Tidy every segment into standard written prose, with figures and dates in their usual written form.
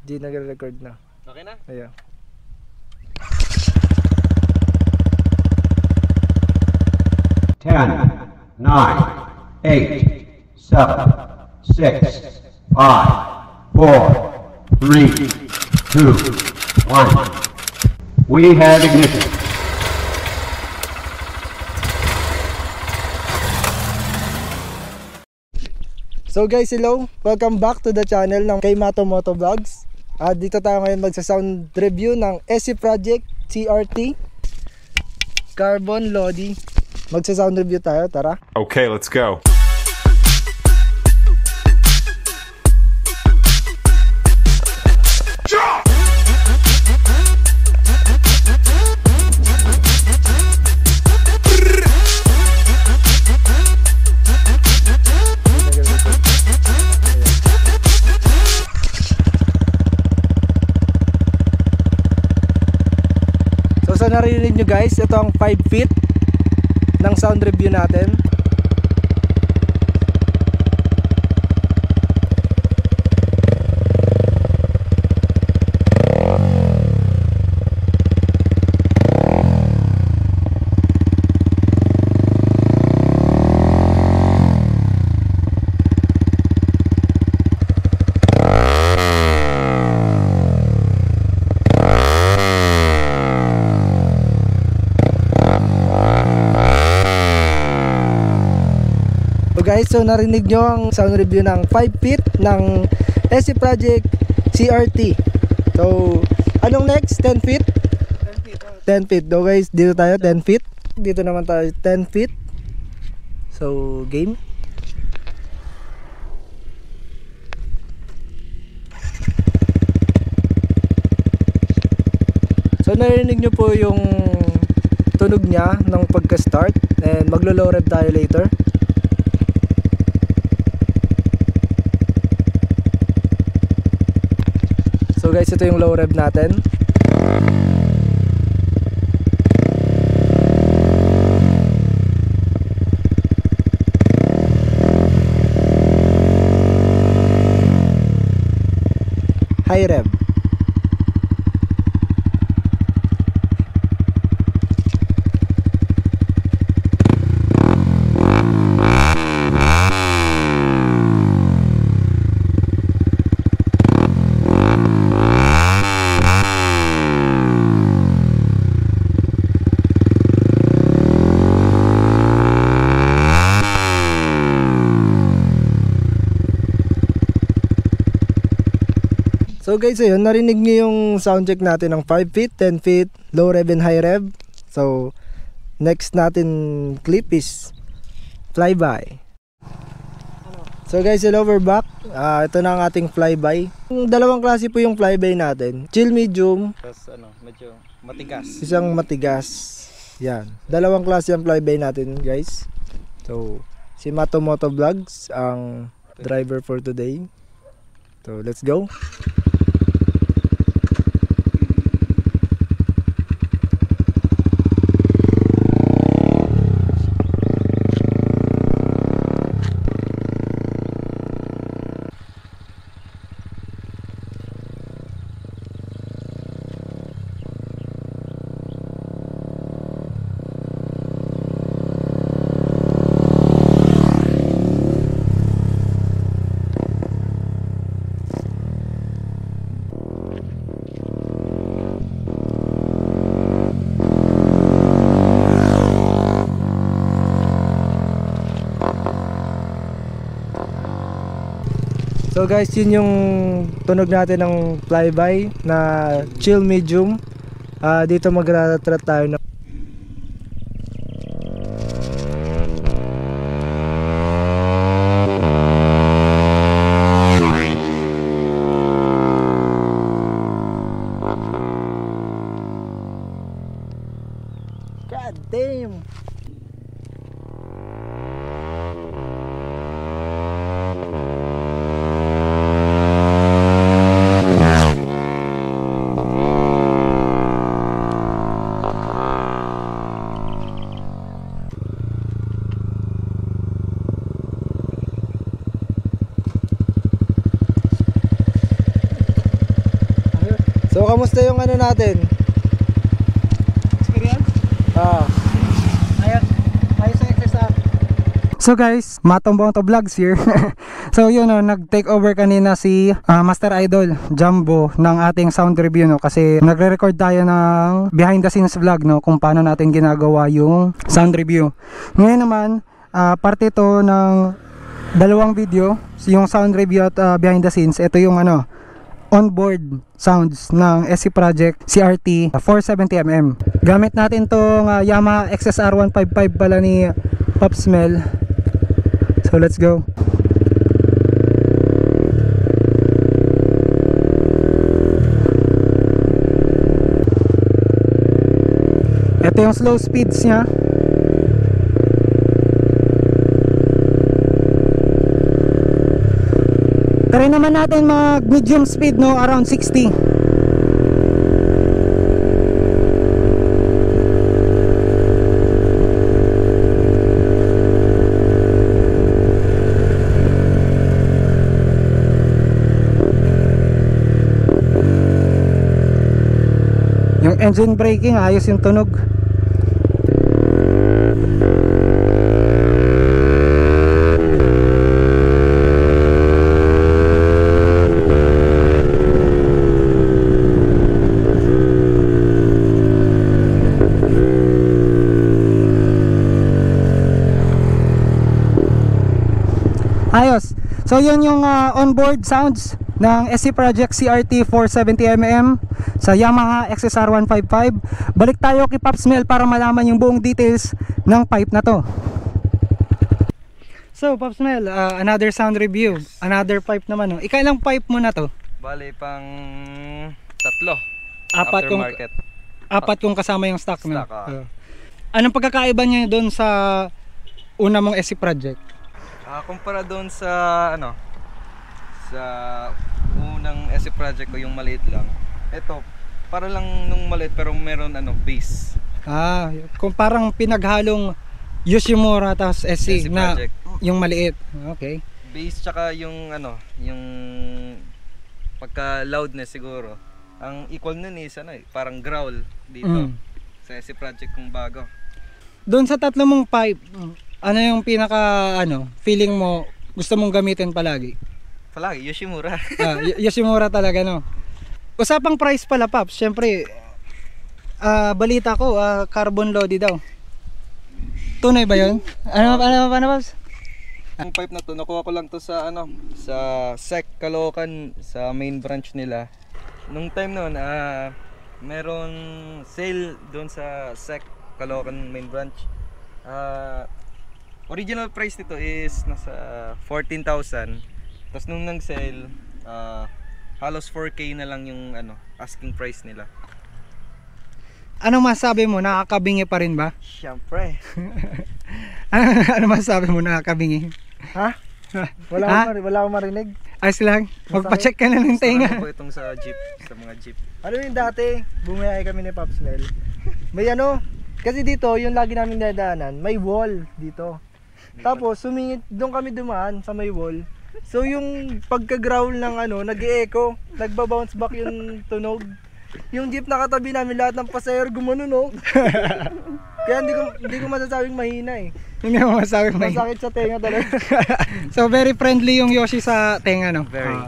Di nagre-record na. Okay na? Ayan. Ten, 9, 8, 7, 6, 5, 4, 3, 2, 1. We have ignition. So guys, hello! Welcome back to the channel ng kay Mato Moto Vlogs. Dito tayo ngayon magsa-sound review ng SC Project CRT Carbon Lodi. Magsa-sound review tayo, tara! Okay, let's go. So narinig nyo guys, ito ang 5 feet ng sound review natin. So narinig nyo ang sound review ng 5 feet ng SC Project CRT. So anong next? 10 feet? 10 feet. So guys, dito tayo 10 feet. Dito naman tayo 10 feet. So game. So narinig nyo po yung tunog niya ng pagka-start, and maglo-low rev tayo later. So guys, ito yung low rev natin. High rev. So guys, ayun, narinig niyo yung sound check natin ng 5 feet, 10 feet, low rev and high rev. So next natin clip is flyby. So guys, hello, we're back. Ito na ang ating flyby. Dalawang klase po yung flyby natin. Chill medium. Tapos medyo matigas. Isang matigas. Yan. Dalawang klase ang flyby natin guys. So si Mato Moto Vlogs ang driver for today. So let's go. So guys, yun yung tunog natin ng flyby na chill medium. Dito mag-retrat tayo ng God damn. So kamusta yung ano natin? Experience? Ayos sa exercise. So guys, Matombong to Vlogs here. So yun no, nag-take over kanina si Master Idol Jumbo ng ating sound review no, kasi nagre-record tayo ng behind the scenes vlog no, kung paano natin ginagawa yung sound review. Ngayon naman, parte to ng dalawang video, yung sound review at behind the scenes. Ito yung ano, onboard sounds ng SC Project CRT 470mm. Gamit natin tong Yamaha XSR 155 pala ni Pops Mel. So let's go. Ito yung slow speeds niya. Try naman natin mag medium speed no, around 60. Yung engine braking, ayos yung tunog. Ayos. So yun yung onboard sounds ng SC Project CRT 470mm sa Yamaha XSR 155. Balik tayo kay Pops Mel para malaman yung buong details ng pipe na to. So Pops Mel, another sound review, another pipe naman no. Ikailang pipe mo na to? Bale, pang 3. Aftermarket. Apat kung kasama yung stock no. Anong pagkakaiba niya doon sa una mong SC Project? Kumpara doon sa ano, sa unang SC Project ko, yung maliit lang. Ito, para lang nung maliit pero meron ano, base. Kung parang pinaghalong Yoshimura tapos SC na Project. yung maliit. Okay. Base tsaka yung ano, yung pagka loudness siguro. Ang equal nun is ano, parang growl dito sa SC Project kong bago. Doon sa tatlo mong pipe, ano yung pinaka feeling mo gusto mong gamitin palagi? Palagi Yoshimura. Yoshimura talaga no. Usapang price pala Pops, syempre balita ko carbon loaded daw. Tunay ba 'yon? Ano Pops? Ang pipe na to, nakuha ko lang to sa ano, sa SEC Caloocan, sa main branch nila. Nung time noon, meron sale doon sa SEC Caloocan main branch. Original price nito is nasa 14,000. Tapos nung nang-sale, halos 4K na lang yung ano, asking price nila. Ano masabi mo, nakakabingi pa rin ba? Siyempre. Ano masabi mo, nakakabingi? Ha? Wala akong marinig. Ayos lang, magpa-check ka na ng tenga. Gusto ko itong sa jeep, sa mga jeep. Ano yung dati, bumiyay kami ni Pops Mel. May ano, kasi dito, yung lagi namin dadaanan, may wall dito. Tapos sumingit, doon kami dumaan sa may wall. So yung pagka-growl ng ano, nag-e-echo, nagba-bounce back yung tunog. Yung jeep na katabi namin, lahat ng pasahero gumano no. Kaya hindi ko masasabing mahina eh. Hindi mo masasabing mahina. Masakit sa tenga talaga. So very friendly yung Yoshi sa tenga no. Very.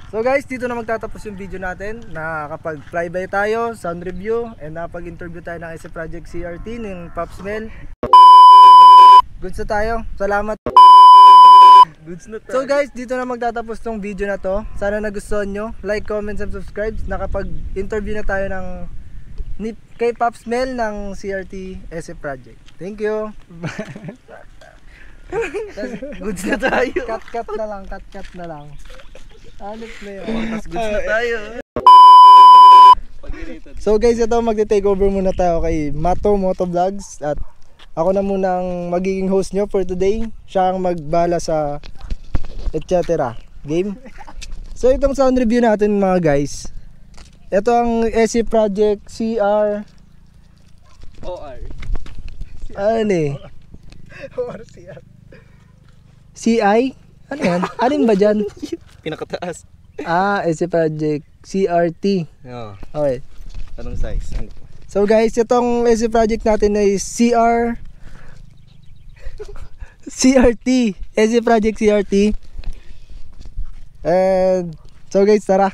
So guys, dito na magtatapos yung video natin. Nakakapag flyby tayo, sound review, and nakapag-interview tayo ng SC Project CRT ng Pops Mel. Goods na tayo. Salamat. Goods na tayo. So guys, dito na magtatapos tong video na to. Sana nagustuhan nyo. Like, comment, and subscribe. Nakapag-interview na tayo kay Pops Mel ng CRT SC Project. Thank you. Goods na tayo. Cut na lang. Hanip na yun. Mas goods na tayo. So guys, ito magte-take over muna tayo kay Mato Moto Vlogs. At ako na munang magiging host nyo for today. Siya ang magbala sa etc. game. So itong sound review natin mga guys. Ito ang SC Project CR ano eh? CI? Ano yan? Alin ba dyan? Pinakataas. SC Project CRT. Oo. Okay. Anong size? Ano? So guys, itong SC Project natin ay CRT. SC Project CRT. And so guys, tara.